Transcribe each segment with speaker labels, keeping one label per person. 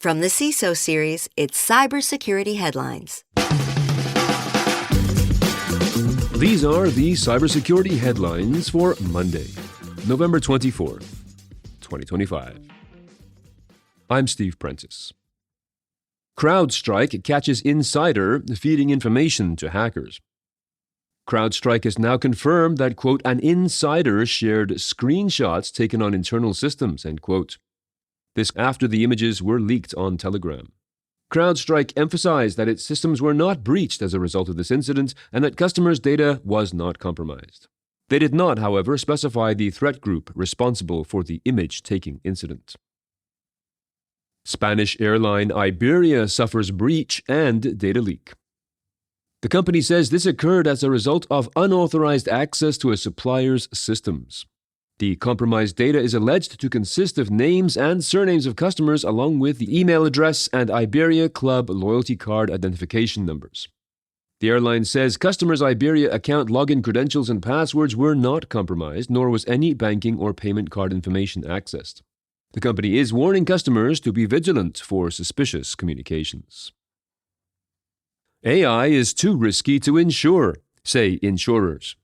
Speaker 1: From the CISO series, it's Cybersecurity Headlines.
Speaker 2: These are the cybersecurity headlines for Monday, November 24th, 2025. I'm Steve Prentice. CrowdStrike catches insider feeding information to hackers. CrowdStrike has now confirmed that, quote, an insider shared screenshots taken on internal systems, end quote. This after the images were leaked on Telegram. CrowdStrike emphasized that its systems were not breached as a result of this incident and that customers' data was not compromised. They did not, however, specify the threat group responsible for the image-taking incident. Spanish airline Iberia suffers breach and data leak. The company says this occurred as a result of unauthorized access to a supplier's systems. The compromised data is alleged to consist of names and surnames of customers along with the email address and Iberia Club loyalty card identification numbers. The airline says customers' Iberia account login credentials and passwords were not compromised, nor was any banking or payment card information accessed. The company is warning customers to be vigilant for suspicious communications. AI is too risky to insure, say insurers.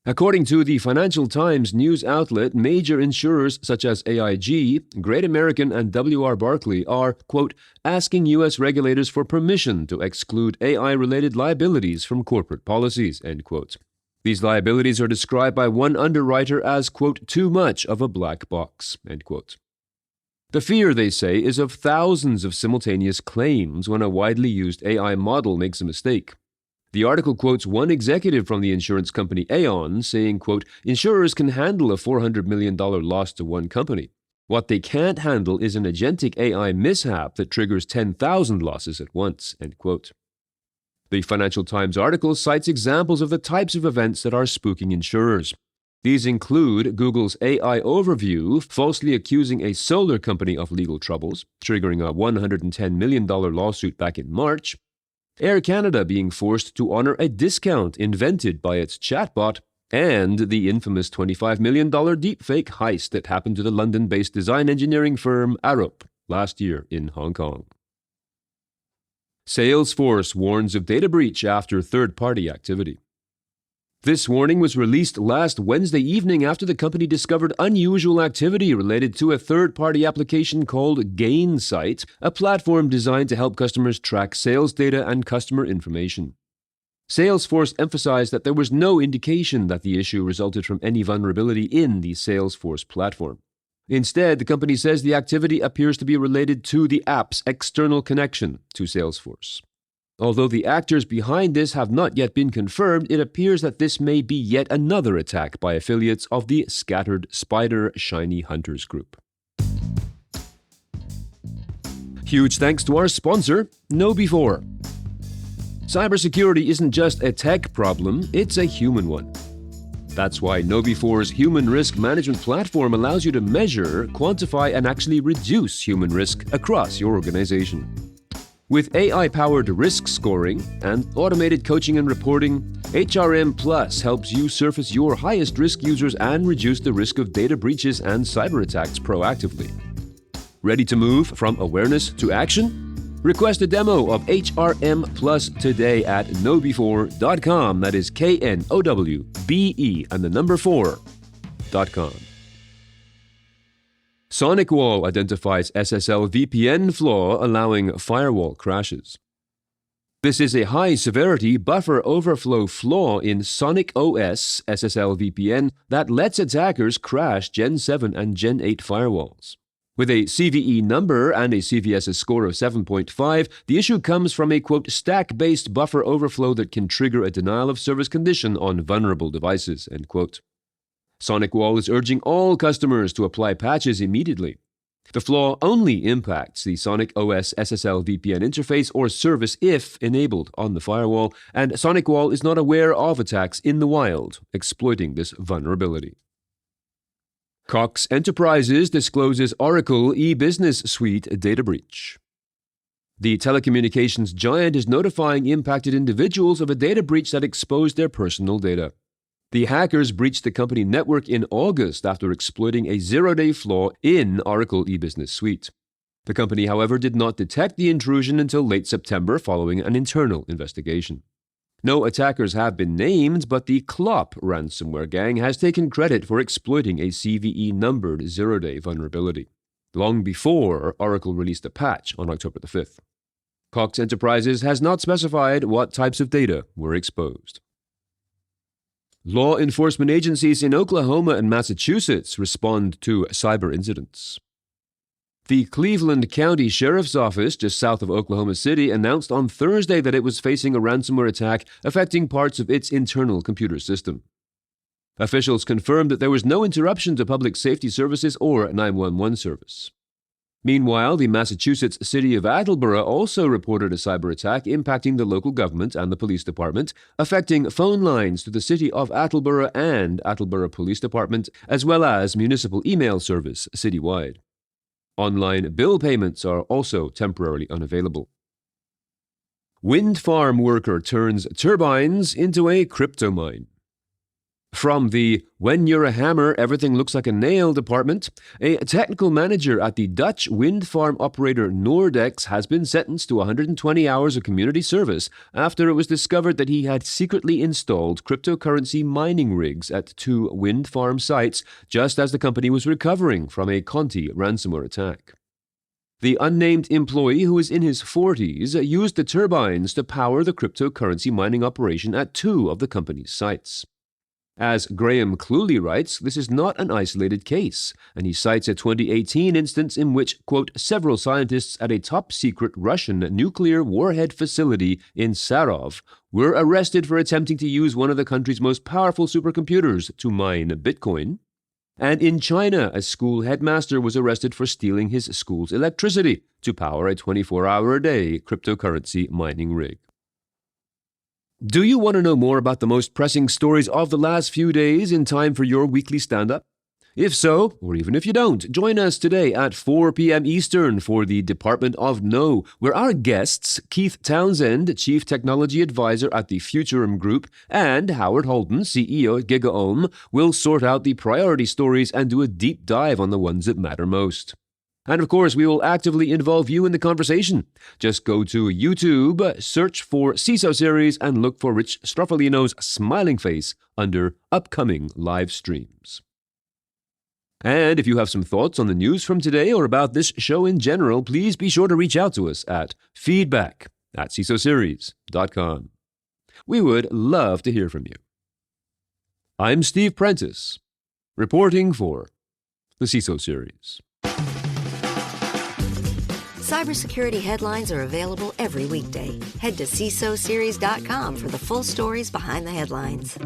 Speaker 2: According to the Financial Times news outlet, major insurers such as AIG, Great American, and W.R. Barclay are, quote, asking U.S. regulators for permission to exclude AI-related liabilities from corporate policies, end quote. These liabilities are described by one underwriter as, quote, too much of a black box, end quote. The fear, they say, is of thousands of simultaneous claims when a widely used AI model makes a mistake. The article quotes one executive from the insurance company Aon saying, quote, insurers can handle a $400 million loss to one company. What they can't handle is an agentic AI mishap that triggers 10,000 losses at once, end quote. The Financial Times article cites examples of the types of events that are spooking insurers. These include Google's AI Overview falsely accusing a solar company of legal troubles, triggering a $110 million lawsuit back in March, Air Canada being forced to honor a discount invented by its chatbot, and the infamous $25 million deepfake heist that happened to the London-based design engineering firm Arup last year in Hong Kong. Salesforce warns of data breach after third-party activity. This warning was released last Wednesday evening after the company discovered unusual activity related to a third-party application called Gainsight, a platform designed to help customers track sales data and customer information. Salesforce emphasized that there was no indication that the issue resulted from any vulnerability in the Salesforce platform. Instead, the company says the activity appears to be related to the app's external connection to Salesforce. Although the actors behind this have not yet been confirmed, it appears that this may be yet another attack by affiliates of the scattered Spider Shiny Hunters group. Huge thanks to our sponsor, KnowBe4. Cybersecurity isn't just a tech problem, it's a human one. That's why KnowBe4's human risk management platform allows you to measure, quantify, and actually reduce human risk across your organization. With AI-powered risk scoring and automated coaching and reporting, HRM Plus helps you surface your highest-risk users and reduce the risk of data breaches and cyber attacks proactively. Ready to move from awareness to action? Request a demo of HRM Plus today at knowbe4.com. That is KNOWBE and the number 4.com. SonicWall identifies SSL VPN flaw allowing firewall crashes. This is a high-severity buffer overflow flaw in Sonic OS SSL VPN that lets attackers crash Gen 7 and Gen 8 firewalls. With a CVE number and a CVSS score of 7.5, the issue comes from a, quote, stack-based buffer overflow that can trigger a denial-of-service condition on vulnerable devices, end quote. SonicWall is urging all customers to apply patches immediately. The flaw only impacts the Sonic OS SSL VPN interface or service if enabled on the firewall, and SonicWall is not aware of attacks in the wild exploiting this vulnerability. Cox Enterprises discloses Oracle e-Business Suite data breach. The telecommunications giant is notifying impacted individuals of a data breach that exposed their personal data. The hackers breached the company network in August after exploiting a zero-day flaw in Oracle e-Business Suite. The company, however, did not detect the intrusion until late September following an internal investigation. No attackers have been named, but the Clop ransomware gang has taken credit for exploiting a CVE-numbered zero-day vulnerability, long before Oracle released a patch on October the 5th. Cox Enterprises has not specified what types of data were exposed. Law enforcement agencies in Oklahoma and Massachusetts respond to cyber incidents. The Cleveland County Sheriff's Office, just south of Oklahoma City, announced on Thursday that it was facing a ransomware attack affecting parts of its internal computer system. Officials confirmed that there was no interruption to public safety services or 911 service. Meanwhile, the Massachusetts city of Attleboro also reported a cyber attack impacting the local government and the police department, affecting phone lines to the city of Attleboro and Attleboro Police Department, as well as municipal email service citywide. Online bill payments are also temporarily unavailable. Wind farm worker turns turbines into a crypto mine. From the "when you're a hammer, everything looks like a nail" department, a technical manager at the Dutch wind farm operator Nordex has been sentenced to 120 hours of community service after it was discovered that he had secretly installed cryptocurrency mining rigs at 2 wind farm sites just as the company was recovering from a Conti ransomware attack. The unnamed employee, who is in his 40s, used the turbines to power the cryptocurrency mining operation at 2 of the company's sites. As Graham Cluley writes, this is not an isolated case, and he cites a 2018 instance in which, quote, several scientists at a top-secret Russian nuclear warhead facility in Sarov were arrested for attempting to use one of the country's most powerful supercomputers to mine Bitcoin. And in China, a school headmaster was arrested for stealing his school's electricity to power a 24-hour-a-day cryptocurrency mining rig. Do you want to know more about the most pressing stories of the last few days in time for your weekly stand-up? If so, or even if you don't, join us today at 4 p.m. Eastern for the Department of No, where our guests, Keith Townsend, Chief Technology Advisor at the Futurum Group, and Howard Holden, CEO at GigaOM, will sort out the priority stories and do a deep dive on the ones that matter most. And of course, we will actively involve you in the conversation. Just go to YouTube, search for CISO Series, and look for Rich Stroffolino's smiling face under Upcoming Live Streams. And if you have some thoughts on the news from today or about this show in general, please be sure to reach out to us at feedback@cisoseries.com. We would love to hear from you. I'm Steve Prentice, reporting for the CISO Series.
Speaker 1: Cybersecurity headlines are available every weekday. Head to CISOseries.com for the full stories behind the headlines.